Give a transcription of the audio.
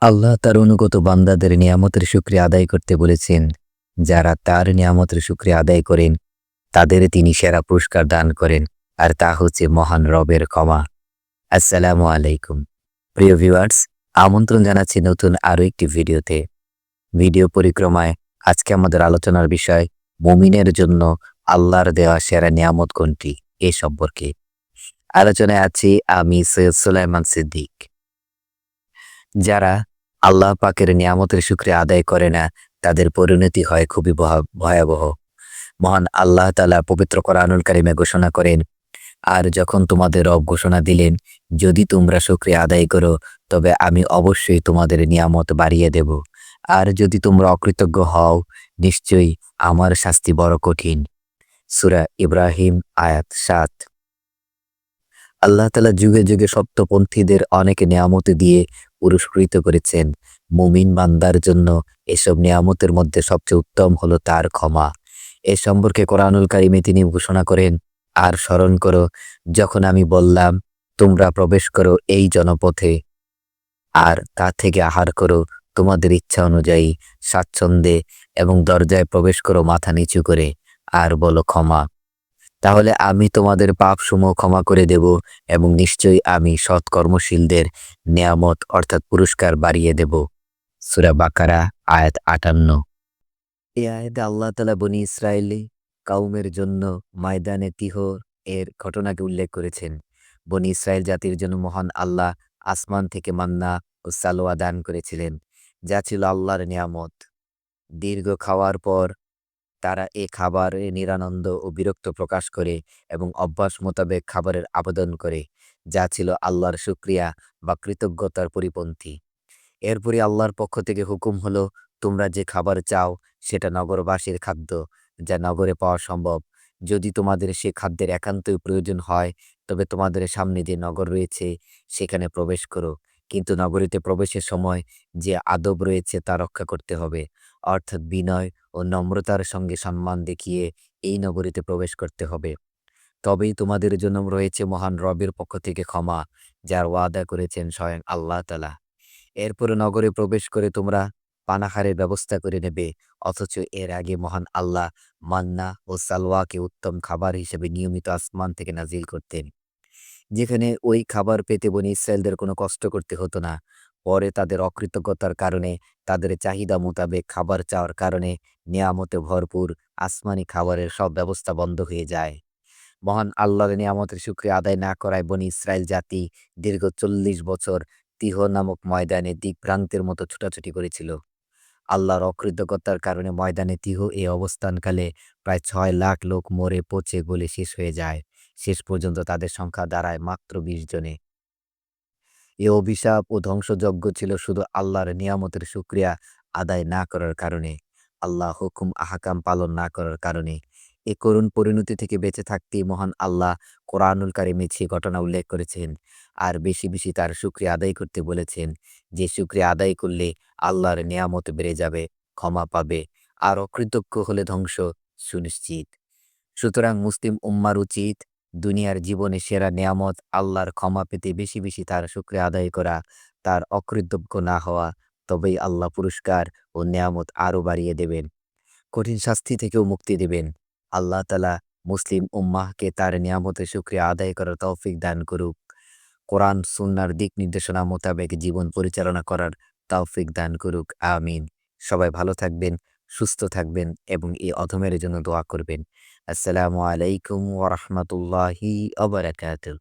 আল্লাহ তার অনুগত বান্দাদের নিয়ামতের শুকরিয়া আদায় করতে বলেছেন। যারা তার নিয়ামতের শুকরিয়া আদায় করেন তাদের তিনি সেরা পুরস্কার দান করেন, আর তা হচ্ছে মহান রবের ক্ষমা। আসসালামু আলাইকুম প্রিয় ভিউয়ার্স, আমন্ত্রণ জানাচ্ছি নতুন আরও একটি ভিডিওতে। ভিডিও পরিক্রমায় আজকে আমাদের আলোচনার বিষয় মুমিনের জন্য আল্লাহর দেওয়া সেরা নিয়ামত কোনটি এ সম্পর্কে আলোচনায় আছি আমি সৈয়দ সুলাইমান সিদ্দিক। যারা আল্লাহ পাকের নিয়ামতের শুকরিয়া আদায় করে না তাদের পরিণতি হয় খুবই ভয়াবহ। মহান আল্লাহ তাআলা পবিত্র কোরআনুল কারিমে ঘোষণা করেন, আর যখন তোমাদের রব ঘোষণা দিলেন, যদি তোমরা শুকরিয়া আদায় করো তবে আমি অবশ্যই তোমাদের নিয়ামত বাড়িয়ে দেব, আর যদি তোমরা অকৃতজ্ঞ হও নিশ্চয়ই আমার শাস্তি বড় কঠিন। সূরা ইব্রাহিম আয়াত ৭। আল্লাহ তাআলা যুগে যুগে সত্যপন্থীদের অনেক নিয়ামত দিয়ে পুরস্কৃত করেছেন। মুমিন বান্দার জন্য এসব নিয়ামতের মধ্যে সবচেয়ে উত্তম হলো তার ক্ষমা। এ সম্পর্কে কোরআনুল কারিমে তিনি ঘোষণা করেন, আর স্মরণ করো যখন আমি বললাম তোমরা প্রবেশ করো এই জনপথে, আর তা থেকে আহার করো তোমাদের ইচ্ছা অনুযায়ী স্বাচ্ছন্দ্যে, এবং দরজায় প্রবেশ করো মাথা নিচু করে, আর বলো ক্ষমা। তাহলে আমি তোমাদের পাপসমূহ ক্ষমা করে দেব, এবং নিশ্চয়ই আমি সৎকর্মশীলদের নেয়ামত অর্থাৎ পুরস্কার বাড়িয়ে দেব। সূরা বাকারা আয়াত ৫৮। এই আয়াতে আল্লাহ তাআলা বনী ইসরাইলি কাউমের জন্য ময়দানে তিহ এর ঘটনাকে উল্লেখ করেছেন। বনী ইসরাইল জাতির জন্য মহান আল্লাহ আসমান থেকে মান্না ও সালোয়া দান করেছিলেন, যা ছিল আল্লাহর নিয়ামত। দীর্ঘ খাওয়ার পর তারা এ খাবারে নিরানন্দ ও বিরক্ত প্রকাশ করে এবং অভ্যাস মোতাবেক খাবারের আবেদন করে, যা ছিল আল্লাহর শুকরিয়া বা কৃতজ্ঞতার পরিপন্থী। এরপরই আল্লাহর পক্ষ থেকে হুকুম হলো, তোমরা যে খাবার চাও সেটা নগরবাসীর খাদ্য, যা নগরে পাওয়া সম্ভব। যদি তোমাদের সে খাদ্যের একান্তই প্রয়োজন হয় তবে তোমাদের সামনে যে নগর রয়েছে সেখানে প্রবেশ করো, কিন্তু নগরীতে প্রবেশের সময় যে আদব রয়েছে তা রক্ষা করতে হবে, অর্থাৎ বিনয় ও নম্রতার সঙ্গে সম্মান দেখিয়ে এই নগরীতে প্রবেশ করতে হবে। তবেই তোমাদের জন্য রয়েছে মহান রবের পক্ষ থেকে ক্ষমা, যার ওয়াদা করেছেন স্বয়ং আল্লাহ তাআলা। এরপরে নগরে প্রবেশ করে তোমরা পানাহারের ব্যবস্থা করে নেবে, অথচ এর আগে মহান আল্লাহ মান্না ও সালওয়াকে উত্তম খাবার হিসেবে নিয়মিত আসমান থেকে নাজিল করতেন, যেখানে ওই খাবার পেতে বনী ইসরায়েলদের কোনো কষ্ট করতে হতো না। পরে তাদের অকৃতজ্ঞতার কারণে, তাদের চাহিদা মোতাবেক খাবার চাওয়ার কারণে নিয়ামতে ভরপুর আসমানি খাবারের সব ব্যবস্থা বন্ধ হয়ে যায়। মহান আল্লাহর নিয়ামতের শুকরিয়া আদায় না করায় বনী ইসরায়েল জাতি দীর্ঘ ৪০ বছর তিহ নামক ময়দানে দিকভ্রান্তের মতো ছুটাছুটি করেছিল। আল্লাহর অকৃতজ্ঞতার কারণে ময়দানে তিহ এই অবস্থানকালে প্রায় ৬ লাখ লোক মরে পচে গলে শেষ হয়ে যায়। শেষ পর্যন্ত তাদের সংখ্যা দাঁড়ায় মাত্র ২০ জনে। এ অভিশাপ ও ধ্বংসযজ্ঞ ছিল শুধু আল্লাহর নিয়ামতের শুকরিয়া আদায় না করার কারণে, আল্লাহ হুকুম আহকাম পালন না করার কারণে। এ করুণ পরিণতি থেকে বেঁচে থাকতেই মহান আল্লাহ কোরআনুল কারিমে সে ঘটনা উল্লেখ করেছেন, আর বেশি বেশি তার শুকরিয়া আদায় করতে বলেছেন। যে শুকরিয়া আদায় করলে আল্লাহর নিয়ামত বেড়ে যাবে, ক্ষমা পাবে, আর অকৃতজ্ঞ হলে ধ্বংস সুনিশ্চিত। সুতরাং মুসলিম উম্মার উচিত দুনিয়ার জীবনে সেরা নেয়ামত আল্লাহর ক্ষমা পেতে বেশি বেশি তার শুকরিয়া আদায় করা, তার অকৃতজ্ঞ না হওয়া। তবেই আল্লাহ পুরস্কার ও নেয়ামত আরও বাড়িয়ে দেবেন, কঠিন শাস্তি থেকেও মুক্তি দেবেন। আল্লাহ তাআলা মুসলিম উম্মাহকে তার নিয়ামতের শুকরিয়া আদায় করার তৌফিক দান করুক। কোরআন সুন্নাহর দিক নির্দেশনা মোতাবেক জীবন পরিচালনা করার তৌফিক দান করুক। আমিন। সবাই ভালো থাকবেন, সুস্থ থাকবেন এবং এই অধমের জন্য দোয়া করবেন। আসসালামু আলাইকুম ওয়া রাহমাতুল্লাহি ওয়া বারাকাতুহু।